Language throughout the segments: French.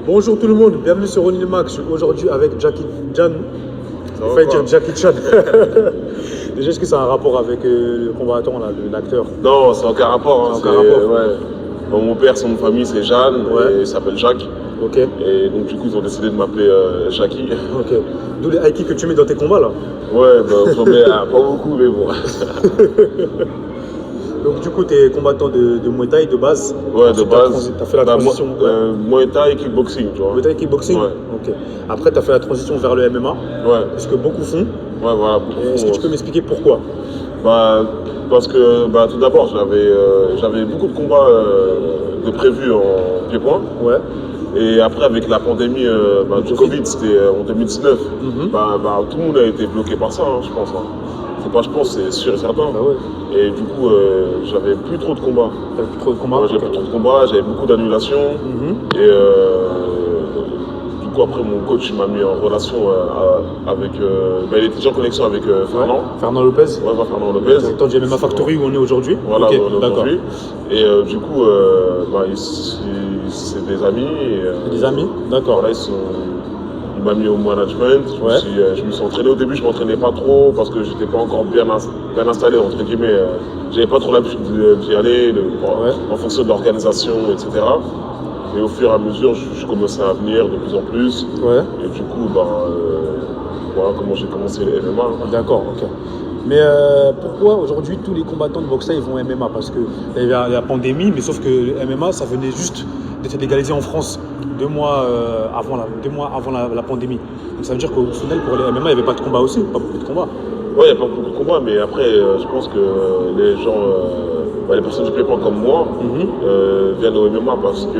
Bonjour tout le monde, bienvenue sur Onimax. Je suis aujourd'hui avec Jackie Chan. En fait, Jackie Chan. Déjà, est-ce que ça a un rapport avec le combattant, l'acteur? Non, c'est aucun rapport. Aucun rapport. Ouais. Bon, mon père, son nom de famille, c'est Jeanne, et il s'appelle Jacques. Ok. Et donc, du coup, ils ont décidé de m'appeler Jackie. Ok. D'où les haïkis que tu mets dans tes combats là? Ouais, bah, j'en mets pas beaucoup, mais bon. Donc, du coup, tu es combattant de Muay Thai de base? Ouais, de base. Tu as fait la transition? Muay Thai et kickboxing, tu vois. Muay Thai et kickboxing? Ouais. Ok. Après, tu as fait la transition vers le MMA? Ouais. C'est ce que beaucoup font? Ouais, voilà. Est-ce que tu peux m'expliquer pourquoi? Parce que tout d'abord, j'avais beaucoup de combats de prévus en pied-point. Ouais. Et après, avec la pandémie du Covid, c'était en 2019, tout le monde a été bloqué par ça, hein, je pense. Hein. C'est pas je pense, c'est sûr et certain. Bah ouais. Et du coup, j'avais plus trop de combats. T'avais plus trop de combats? Ouais, j'avais plus trop de combats, j'avais beaucoup d'annulations. Et du coup, après, mon coach m'a mis en relation avec. Il était déjà en connexion avec Fernand. Ouais. Fernand Lopez? Ouais, Fernand Lopez. Directeur du MMA Factory où on est aujourd'hui? Voilà, okay, on est aujourd'hui. Et du coup, c'est des amis. Des amis? D'accord. Voilà, il m'a mis au management. Je me suis entraîné. Au début, je ne m'entraînais pas trop parce que je n'étais pas encore bien installé, entre guillemets. Je n'avais pas trop l'habitude d'y aller en fonction de l'organisation, etc. Et au fur et à mesure, je commençais à venir de plus en plus. Ouais. Et du coup, voilà comment j'ai commencé le MMA. D'accord, ok. Mais pourquoi aujourd'hui tous les combattants de boxe ils vont MMA? Parce qu'il y a la pandémie, mais sauf que le MMA, ça venait juste d'être légalisé en France 2 mois avant la pandémie. Donc ça veut dire qu'au final, pour les MMA, il n'y avait pas de combat aussi, pas beaucoup de combats. Ouais, il n'y a pas beaucoup de combats, mais après, je pense que les gens, les personnes du pied-point comme moi, viennent au MMA parce que.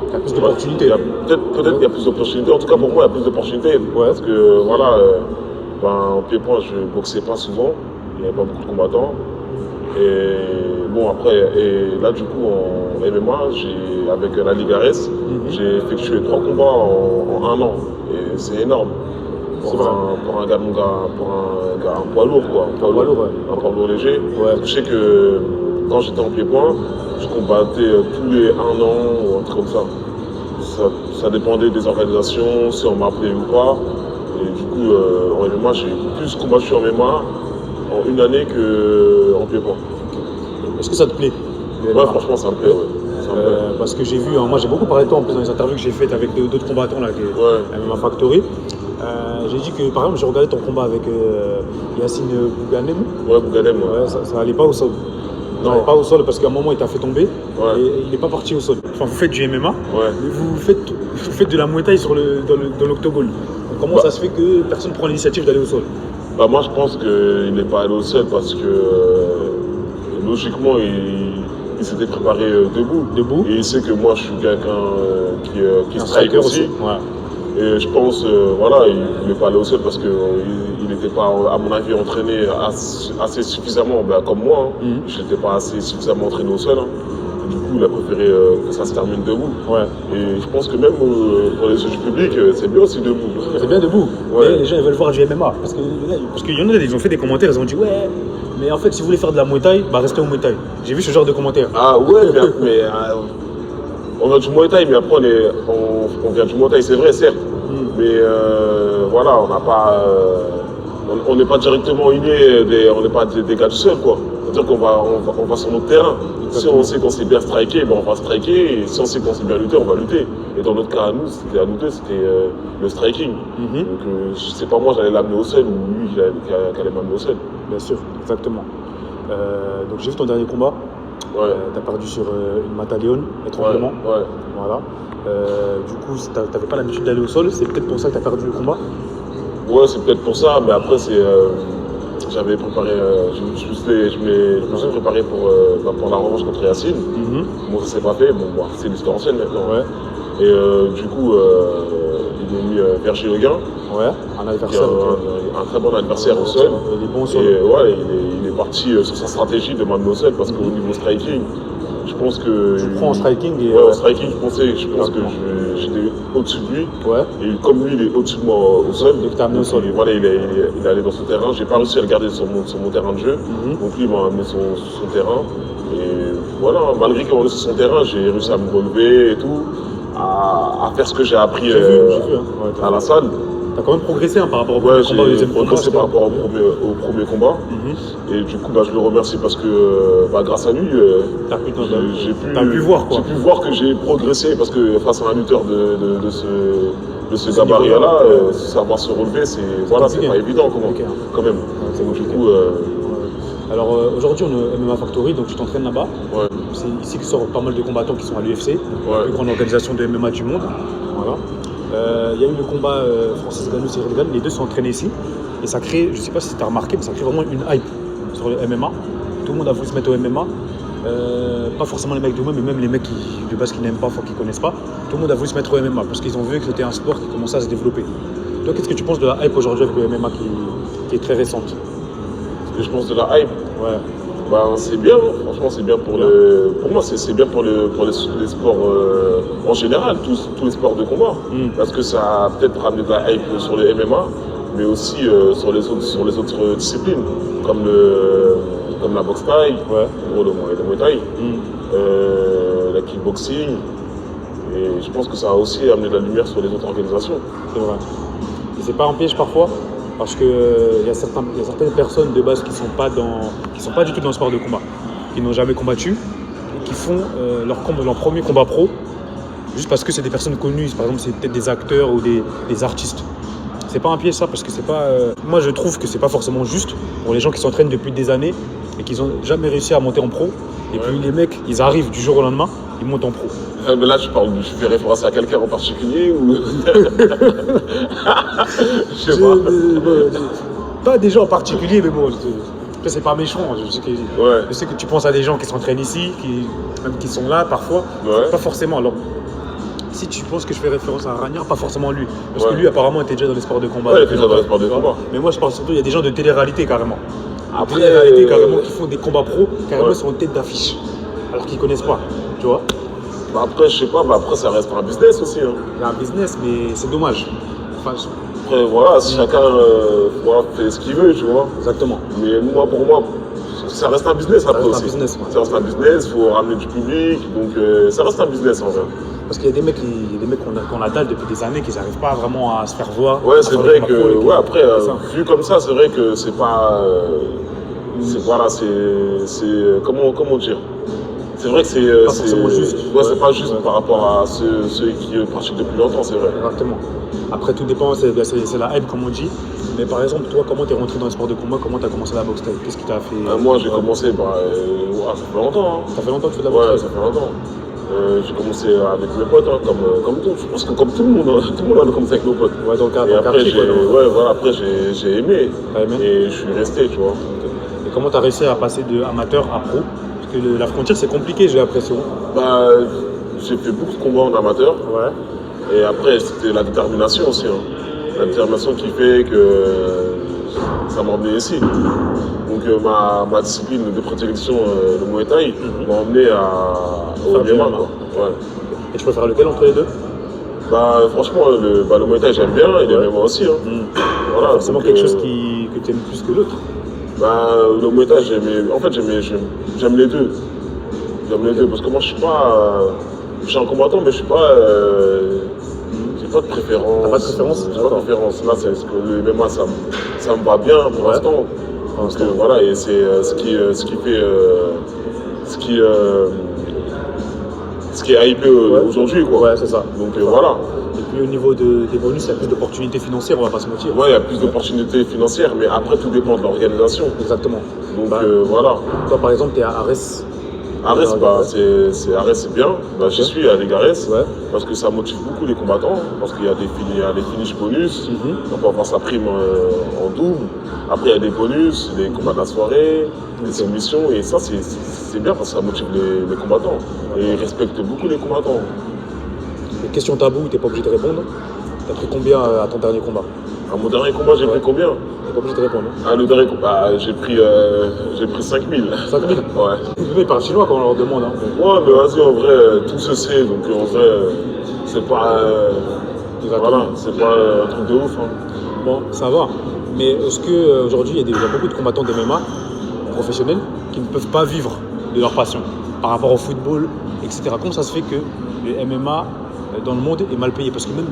Il y a plus d'opportunités. Peut-être qu'il y a plus d'opportunités. En tout cas, pour moi, il y a plus d'opportunités. Ouais. Parce que, voilà, en pied-point, je ne boxais pas souvent. Il n'y avait pas beaucoup de combattants. Et bon, après, et là, du coup, en MMA, avec la Ligue Ares, j'ai effectué 3 combats en 1 an. Et c'est énorme. Pour un poids lourd, quoi. Un poids lourd léger. Ouais. Je sais que quand j'étais en pied-point, je combattais tous les 1 an ou un truc comme ça. Ça dépendait des organisations, si on m'appelait ou pas. Et du coup, en MMA, j'ai plus combattu en MMA en 1 année qu'en pied-point. Est-ce que ça te plaît? Ouais, franchement, ça me plaît. Ouais. Parce que j'ai vu, moi j'ai beaucoup parlé de toi en plus dans les interviews que j'ai faites avec d'autres combattants là, MMA Factory. J'ai dit que par exemple j'ai regardé ton combat avec Yacine Bouganem. Ouais, Bouganem. Ouais, ça allait pas au sol. Non. Ça allait pas au sol parce qu'à un moment il t'a fait tomber et il n'est pas parti au sol. Enfin vous faites du MMA, mais vous faites de la Muay Thai dans l'octogone. Comment ça se fait que personne ne prend l'initiative d'aller au sol? Moi je pense qu'il n'est pas allé au sol parce que logiquement il s'était préparé debout. Et il sait que moi je suis quelqu'un qui strike aussi. Ouais. Et je pense, il ne voulait pas aller au sol parce qu'il n'était pas, à mon avis, entraîné assez suffisamment, comme moi. Je n'étais pas assez suffisamment entraîné au sol. Du coup, il a préféré que ça se termine debout. Ouais. Et je pense que même pour les yeux du public, c'est bien aussi debout. C'est bien debout. Ouais. Mais les gens ils veulent voir du MMA. Parce qu'il y en a, ils ont fait des commentaires, ils ont dit ouais. Mais en fait, si vous voulez faire de la Muay Thai, restez au Muay Thai. J'ai vu ce genre de commentaires. Ah ouais, mais on a du Muay Thai, mais après on vient du Muay Thai, c'est vrai, certes. Mais on n'a pas, on n'est pas directement innés, on n'est pas des gars du sol, quoi. C'est-à-dire qu'on va sur notre terrain. Si on sait qu'on sait bien striker, on va striker. Et si on sait qu'on sait bien lutter, on va lutter. Et dans notre cas, à nous c'était le striking. Donc c'est pas moi j'allais l'amener au sol ou lui qui allait m'amener au sol. Bien sûr, exactement. Donc j'ai vu ton dernier combat. Ouais. Tu as perdu sur une Mataleon, étranglement. Ouais. Voilà. Du coup, tu n'avais pas l'habitude d'aller au sol, c'est peut-être pour ça que tu as perdu le combat? Ouais, c'est peut-être pour ça, mais après, j'avais préparé, je me suis préparé pour la revanche contre Yacine. Moi, ça s'est pas fait, c'est l'histoire ancienne maintenant. Ouais. Et du coup, ils m'ont mis Verger Leguin. Ouais, un adversaire. Un très bon adversaire au sol. Il est bon au sol. Et il est parti sur sa stratégie de m'amener au sol parce qu'au niveau striking, je pense que. Tu prends en striking et. Ouais, en striking, je pense que j'étais au-dessus de lui. Ouais. Et comme lui, il est au-dessus de moi au sol. Donc tu as amené au sol. Voilà, il est allé dans son terrain. J'ai pas réussi à le garder sur mon terrain de jeu. Donc lui, il m'a amené sur son terrain. Et voilà, malgré qu'on est sur son terrain, j'ai réussi à me relever et tout. à faire ce que j'ai appris J'ai vu, hein. Ouais, à la salle. T'as quand même progressé hein, par rapport au Ouais, premier combat, au j'ai deuxième combat. progressé par rapport au premier combat. Et du coup, je le remercie parce que grâce à lui, t'as pu voir quoi. J'ai pu voir que j'ai progressé parce que face à un lutteur de ce gabarit-là, savoir se relever, c'est pas évident quand même. Donc, du coup, alors aujourd'hui on est au MMA Factory, donc tu t'entraînes là-bas. Ouais. C'est ici que sortent pas mal de combattants qui sont à l'UFC, la plus grande organisation de MMA du monde. Voilà. Il y a eu le combat Francis Ngannou, Cyril Gane, les deux sont entraînés ici. Et ça crée, je sais pas si tu as remarqué, mais ça crée vraiment une hype sur le MMA. Tout le monde a voulu se mettre au MMA. Pas forcément les mecs du MMA, mais même les mecs de base qui n'aiment pas, qui connaissent pas. Tout le monde a voulu se mettre au MMA parce qu'ils ont vu que c'était un sport qui commençait à se développer. Toi, qu'est-ce que tu penses de la hype aujourd'hui avec le MMA qui est très récente? Ce que je pense de la hype, c'est bien, franchement c'est bien pour moi c'est bien pour les sports en général, tous les sports de combat, parce que ça a peut-être ramené de la hype sur le MMA, mais aussi sur les autres disciplines, comme la boxe thaï, le muay thai, la kickboxing, et je pense que ça a aussi amené de la lumière sur les autres organisations. C'est vrai. Et c'est pas un piège parfois? Parce qu'il y a certaines personnes de base qui sont pas du tout dans le sport de combat, qui n'ont jamais combattu, et qui font leur premier combat pro, juste parce que c'est des personnes connues, par exemple c'est peut-être des acteurs ou des artistes. C'est pas un piège ça, parce que c'est pas. Moi je trouve que c'est pas forcément juste pour les gens qui s'entraînent depuis des années et qui n'ont jamais réussi à monter en pro. Et puis les mecs, ils arrivent du jour au lendemain, ils montent en pro. Mais là, je fais référence à quelqu'un en particulier ou je sais pas des gens en particulier, mais bon, c'est pas méchant. Je sais que tu penses à des gens qui s'entraînent ici, même qui sont là parfois. Pas forcément. Alors, si tu penses que je fais référence à Ranière, pas forcément lui. Parce que lui, apparemment, était déjà dans les sports de combat. Ouais, il était déjà dans les sports de combat. Mais moi, je parle surtout, il y a des gens de télé-réalité carrément. Télé-réalité carrément qui font des combats pro, carrément, ils sont en tête d'affiche. Alors qu'ils connaissent pas, tu vois. Après, je sais pas, après, ça reste un business aussi. Hein. C'est un business, mais c'est dommage. Enfin, après, si chacun fait ce qu'il veut, tu vois. Exactement. Mais pour moi, ça reste un business après aussi. Ça reste un business, il faut ramener du public, donc ça reste un business en vrai. Parce qu'il y a des mecs qu'on a dalle depuis des années qui n'arrivent pas vraiment à se faire voir. Ouais, c'est vrai que, après, vu comme ça, c'est vrai que c'est pas. Comment dire? C'est vrai que c'est juste. Ouais, c'est pas juste par rapport à ceux qui pratiquent depuis longtemps, c'est vrai. Exactement. Après, tout dépend, c'est la hype, comme on dit. Mais par exemple, toi, comment t'es rentré dans le sport de combat? Comment t'as commencé la boxe thaï? Qu'est-ce qui t'a fait Moi, j'ai commencé, ça fait longtemps. Hein. Ça fait longtemps que tu fais de la boxe thaï? Ouais, ça fait longtemps. J'ai commencé avec mes potes, comme tout. Je pense que comme tout le monde a commencé avec nos potes. Ouais, dans le cadre. Et après, j'ai aimé. Et je suis resté, tu vois. Et comment t'as réussi à passer de amateur à pro? Parce que la frontière, c'est compliqué, j'ai l'impression. J'ai fait beaucoup de combats en amateur. Ouais. Et après, c'était la détermination aussi. Hein. La détermination qui fait que ça m'a emmené ici. Donc ma discipline de prédilection, le Muay Thai, m'a emmené au MMA. Ouais. Et tu préfères lequel entre les deux? Franchement, le Muay Thai j'aime bien et le MMA aussi. Hein. Voilà, forcément quelque chose que tu aimes plus que l'autre. Le Muay Thai, j'aime les deux. J'aime les deux parce que moi je suis un combattant, mais je suis pas. J'ai pas de préférence. T'as pas de préférence? J'ai pas de préférence. Là, c'est ce que le MMA, ça me va bien pour l'instant. Parce que voilà, et c'est ce qui fait. Ce qui est hypé aujourd'hui, quoi. Ouais, c'est ça. Donc voilà. Et puis au niveau des bonus, il y a plus d'opportunités financières, on va pas se mentir. Ouais, il y a plus d'opportunités financières, mais après tout dépend de l'organisation. Exactement. Donc voilà. Toi par exemple, tu es à Arès. Arès, c'est bien. J'y suis à l'Egarès parce que ça motive beaucoup les combattants. Parce qu'il y a des finishes bonus. On peut avoir sa prime en double. Après, il y a des bonus, des combats de la soirée, des soumissions. Et ça, c'est bien parce que ça motive les combattants. Et ils respectent beaucoup les combattants. Les questions taboues, tu n'es pas obligé de répondre. Tu as pris combien à ton dernier combat? À mon dernier combat, j'ai pris combien? T'es pas obligé de répondre. Le dernier combat, j'ai pris 5000. 5000? Ouais. Ils parlent chinois quand on leur demande. Hein. Ouais, mais vas-y, en vrai, tout se sait. Donc en vrai, c'est pas. Voilà, c'est pas un truc de ouf. Hein. Bon, ça va. Mais est-ce qu'aujourd'hui, il y a beaucoup de combattants d'MMA professionnels qui ne peuvent pas vivre de leur passion par rapport au football, etc. Comment ça se fait que le MMA dans le monde est mal payé. Parce que même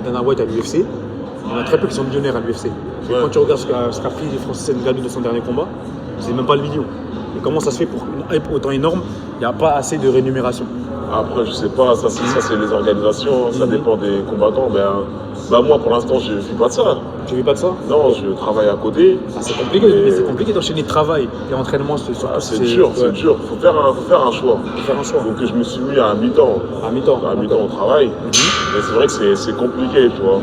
Dana White à l'UFC, il y en a très peu qui sont millionnaires à l'UFC. Quand tu regardes ce qu'a pris Francis Ngannou dans son dernier combat, c'est même pas le million. Et comment ça se fait pour une hype autant énorme, il n'y a pas assez de rémunération? Après, je sais pas, ça c'est les organisations, ça dépend des combattants. Moi, pour l'instant, je ne vis pas de ça. Tu vis pas de ça? Non, je travaille à côté. C'est compliqué, mais c'est compliqué d'enchaîner travail et entraînement. C'est dur, c'est dur. Faut faire un choix. Donc je me suis mis à mi-temps. À mi-temps au travail. Mais c'est vrai que c'est compliqué, tu vois.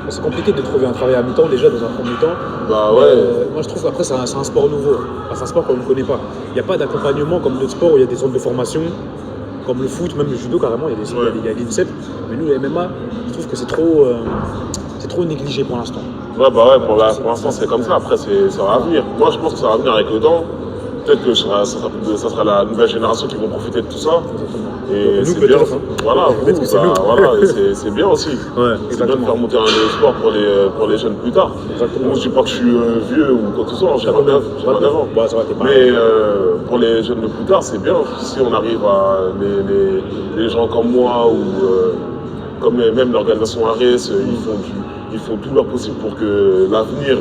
C'est compliqué de trouver un travail à mi-temps déjà dans un premier temps. Moi je trouve qu'après c'est un sport nouveau. C'est un sport qu'on ne connaît pas. Il n'y a pas d'accompagnement comme d'autres sports où il y a des centres de formation, comme le foot, même le judo carrément, il y a des INSEP. Mais nous, le MMA, je trouve que c'est trop négligé pour l'instant. Pour l'instant c'est comme ça. Après, ça va venir. Moi, je pense que ça va venir avec le temps. Peut-être que ça sera la nouvelle génération qui vont profiter de tout ça. Et c'est bien. Voilà, c'est bien aussi. C'est bien de faire monter un sport pour les jeunes plus tard. Exactement. Moi, je ne dis pas que je suis vieux ou quoi que ce soit, j'ai 29 ans. Mais pour les jeunes de plus tard, c'est bien. Si on arrive à les gens comme moi ou comme même l'organisation Ares, ils font tout leur possible pour que l'avenir.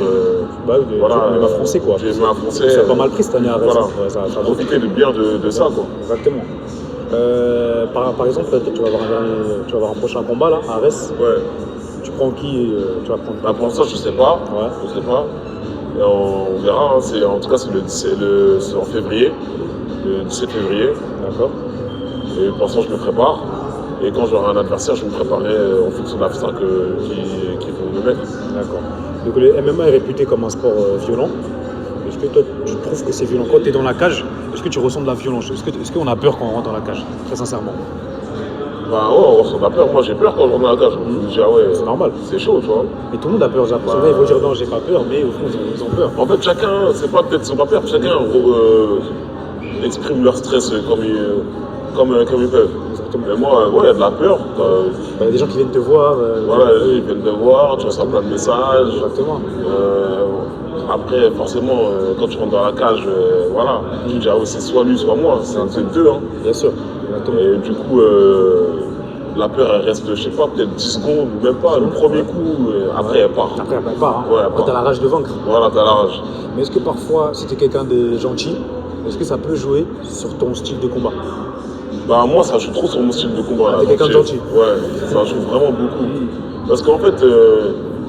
MMA français quoi. MMA français. C'est pas mal pris cette année à Ares. Voilà. Profiter bien de ça quoi. Exactement. Par exemple, peut-être tu vas avoir un prochain combat là, à Ares. Ouais. Tu prends qui tu vas prendre pour l'instant, je sais pas. Je sais pas. Et on verra. En tout cas, c'est en février. Le 17 février. D'accord. Et pour l'instant, je me prépare. Et quand j'aurai un adversaire, je me préparerai en fonction de l'adversaire qu'ils vont me mettre. D'accord. Donc le MMA est réputé comme un sport violent. Est-ce que toi, tu trouves que c'est violent? Quand tu es dans la cage, est-ce que tu ressens de la violence? Est-ce qu'on a peur quand on rentre dans la cage? Très sincèrement. On ressent de la peur. Moi, j'ai peur quand je rentre dans la cage. Je me dis, c'est normal. C'est chaud, tu vois. Et tout le monde a peur, j'ai l'impression. Il faut dire non, j'ai pas peur, mais au fond, ils ont peur. En fait, chacun, c'est pas peut-être qu'ils n'ont pas peur, chacun exprime leur stress comme ils peuvent. Mais moi, il y a de la peur. Il y a des gens qui viennent te voir. Ils viennent te voir, tu reçois plein de messages. Exactement. Après, forcément, quand tu rentres dans la cage, tu dis, c'est soit lui, soit moi. C'est deux. Hein. Bien sûr. Exactement. Et du coup, la peur, elle reste, je sais pas, peut-être 10 secondes, même pas, le premier coup. Après, elle part. Après, elle part. Hein. Après, t'as la rage de vaincre. Voilà, t'as la rage. Mais est-ce que parfois, si t'es quelqu'un de gentil, est-ce que ça peut jouer sur ton style de combat? Moi, ça joue trop sur mon style de combat. T'es quelqu'un de gentil? Ouais, ça joue vraiment beaucoup. Parce qu'en fait,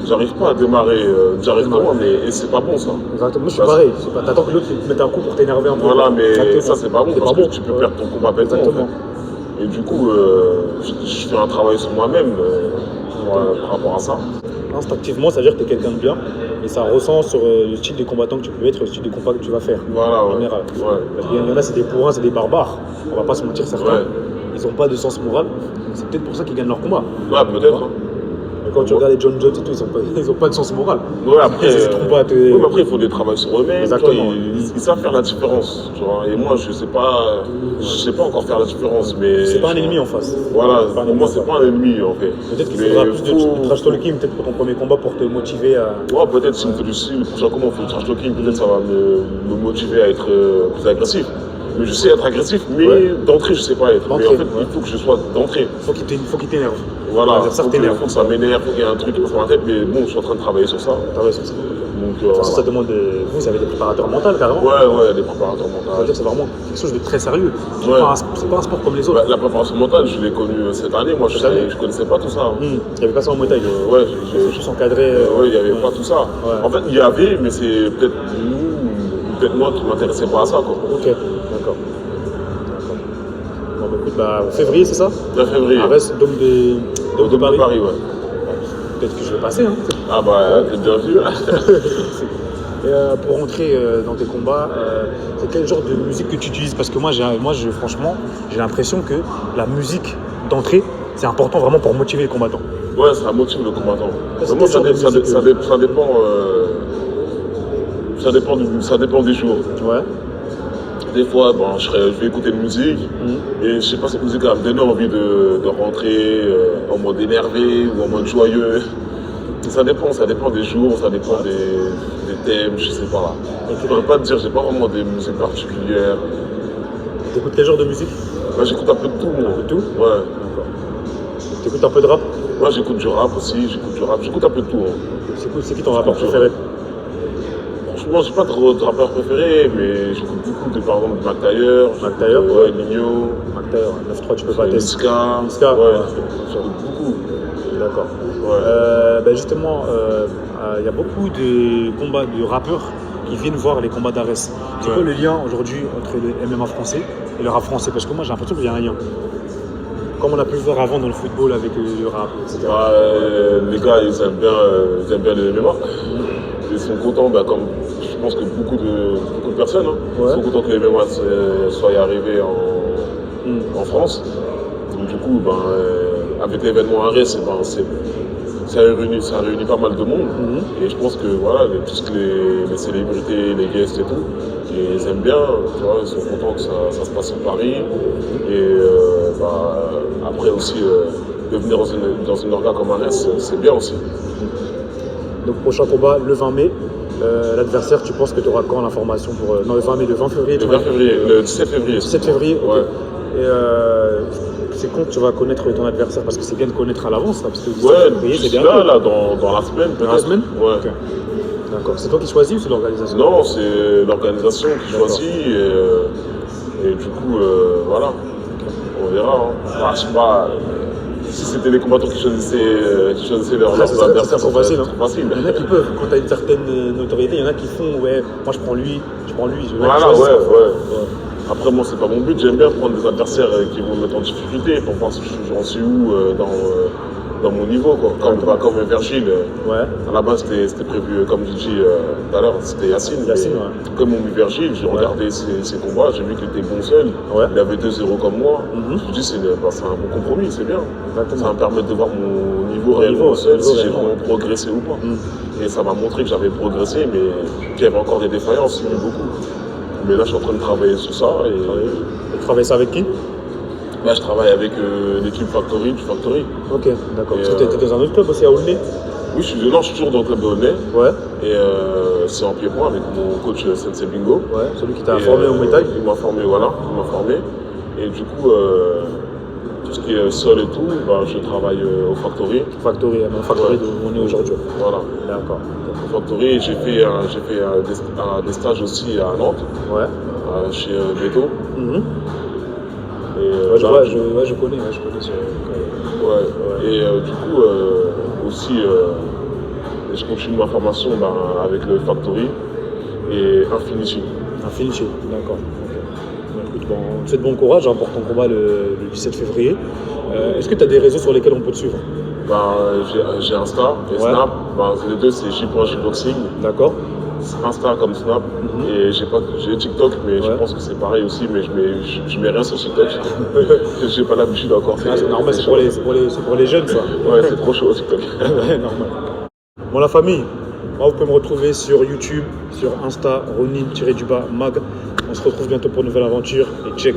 j'arrive pas à démarrer directement, mais c'est pas bon ça. Exactement. Moi, je suis pareil. T'attends que l'autre te mette un coup pour t'énerver un peu. Voilà, mais exactement. Ça, c'est pas bon parce que tu peux perdre ton combat bêtement. Exactement. En fait. Et du coup, je fais un travail sur moi-même par rapport à ça. Instinctivement, ça veut dire que tu es quelqu'un de bien et ça ressent sur le style de combattant que tu peux être, le style de combat que tu vas faire. Voilà, en général. Parce qu'il y en a, c'est des pourrins, c'est des barbares. On va pas se mentir, certains. Ils n'ont pas de sens moral. C'est peut-être pour ça qu'ils gagnent leur combat. Ouais, peut-être. Mais quand tu regardes les John Jones et tout, ils ont pas de sens moral. Après, après, il faut des travaux sur eux-mêmes. Exactement. Ils savent faire la différence. Tu vois. Et moi, je sais pas encore faire la différence. Mais c'est pas un ennemi en face. Voilà, pour moi, c'est pas un ennemi en fait. Peut-être qu'il faudra plus de trash talking peut-être pour ton premier combat pour te motiver à. Ouais, peut-être si le prochain combat on fait du trash talking, peut-être ça va me motiver à être plus agressif. Mais je sais être agressif, mais d'entrée, je sais pas être. Mais en fait, il faut que je sois d'entrée. Il faut qu'il t'énerve. Voilà, il faut que ça m'énerve, il faut qu'il y ait un truc qui passe dans ma tête, mais bon, je suis en train de travailler sur ça. Donc, ça demande vous avez des préparateurs mentaux carrément? Ouais, des préparateurs mentaux. Ça veut dire que c'est vraiment quelque chose de très sérieux. C'est pas un sport comme les autres. La préparation mentale, je l'ai connue cette année, moi je connaissais pas tout ça. Il n'y avait pas ça en Muay Thai. Ouais, j'ai juste encadré. Il n'y avait pas tout ça. En fait, il y avait, mais c'est peut-être nous, peut-être moi qui ne m'intéressais pas à ça. Quoi. Ok, d'accord. Bon, bah écoute, février, c'est ça? 9 février. Arès, Dôme de Paris. Ouais. Peut-être que je vais passer. Hein. Ah bah, t'es bien vu. Pour rentrer dans tes combats, c'est quel genre de musique que tu utilises? Parce que franchement, j'ai l'impression que la musique d'entrée, c'est important vraiment pour motiver les combattants. Ouais, ça motive le combattant. Vraiment, ça dépend des jours. Ouais. Des fois, je vais écouter de musique et je sais pas, cette musique va me donner envie de rentrer en mode énervé ou en mode joyeux. Ça dépend des jours, ça dépend des thèmes, je sais pas là. Je pourrais pas te dire, j'ai pas vraiment des musiques particulières. T'écoutes quel genre de musique? Bah, j'écoute un peu de tout, moi. Un peu de tout? Ouais. D'accord. T'écoutes un peu de rap? Moi, j'écoute du rap aussi, j'écoute un peu de tout. Hein. C'est qui ton rappeur préféré? Franchement, j'ai pas trop de rappeur préféré, mais j'écoute beaucoup de, par exemple, Mac Taylor, ouais. Nino, Mac Taylor, 9-3, tu peux pas tester. Niska, ouais, j'écoute beaucoup. D'accord. Ouais. Ben justement, il y a beaucoup de combats de rappeurs qui viennent voir les combats d'Ares. C'est quoi le lien aujourd'hui entre le MMA français et le rap français? Parce que moi j'ai l'impression qu'il y a un lien. Comme on a pu le voir avant dans le football avec le rap, etc. Bah, les gars, ils aiment bien le MMA. Ils sont contents, bah, comme je pense que beaucoup de personnes, hein, sont contents que le MMA soit arrivé en France. Donc, du coup, avec l'événement Ares, ça a réuni pas mal de monde. Et je pense que voilà, tous les célébrités, les guests et tout, ils aiment bien, tu vois, ils sont contents que ça se passe sur Paris. Et après aussi, de venir dans une orga comme Ares, c'est bien aussi. Donc prochain combat, le 20 mai. L'adversaire, tu penses que tu auras quand l'information pour... Non, le 20 mai, le 20 février. Le 17 février. 17 février, ok. Ouais. Et c'est quand tu vas connaître ton adversaire? Parce que c'est bien de connaître à l'avance, là, parce que le 17 février, c'est bien. Là, dans la semaine, peut-être. Dans la semaine? Ouais. Okay. D'accord. C'est toi qui choisis ou c'est l'organisation? Non, c'est l'organisation qui choisit. Et du coup, voilà. On verra. Hein. Je sais pas. Si c'était les combattants qui choisissaient leur adversaire, c'est trop facile. Il y en a qui peuvent, quand tu as une certaine notoriété, il y en a qui font, ouais, moi je prends lui. Voilà, ouais. Après, moi, c'est pas mon but. J'aime bien prendre des adversaires qui vont me mettre en difficulté pour voir si j'en suis où dans mon niveau. Quoi. Comme Virgile. À la base, c'était prévu, comme j'ai dit tout à l'heure, c'était Yacine. Comme on mis Virgile, j'ai regardé ses combats, j'ai vu qu'il était bon seul. Il avait 2-0 comme moi. Je me suis dit, c'est un bon compromis, c'est bien. Ça va me permettre de voir mon niveau réellement seul, si j'ai vraiment progressé ou pas. Et ça m'a montré que j'avais progressé, mais qu'il y avait encore des défaillances, beaucoup. Mais là, je suis en train de travailler sur ça. Et tu travailles ça avec qui? Là, je travaille avec l'équipe Factory, du Factory. Ok, d'accord. Parce que tu étais dans un autre club aussi à Aulnay? Oui, je suis toujours dans le club de Aulnay. Ouais. Et c'est en pied-point avec mon coach Sensei Bingo. Ouais, celui qui t'a formé au métal. Il m'a formé, voilà. Il m'a formé. Et du coup, tout ce qui est sol et tout, je travaille au Factory. Factory d'où on est aujourd'hui. Voilà. D'accord. Au Factory, j'ai fait des stages aussi à Nantes. Ouais. Chez Beto. Je connais. Et du coup, aussi, je continue ma formation avec le Factory et Infinity. Infinity, d'accord. Okay. Écoute, on te souhaite bon courage pour ton combat le 17 février. Est-ce que tu as des réseaux sur lesquels on peut te suivre? J'ai Insta et Snap. Les deux, c'est J.Boxing. D'accord. Insta comme Snap. Et j'ai TikTok, mais je pense que c'est pareil aussi, mais je mets rien sur TikTok. J'ai pas l'habitude encore. C'est normal, c'est pour les jeunes, ça. Ouais, c'est trop chaud TikTok. Ouais, normal. Bon, la famille, moi, vous pouvez me retrouver sur YouTube, sur Insta, Ronin-Mag. On se retrouve bientôt pour une nouvelle aventure et check.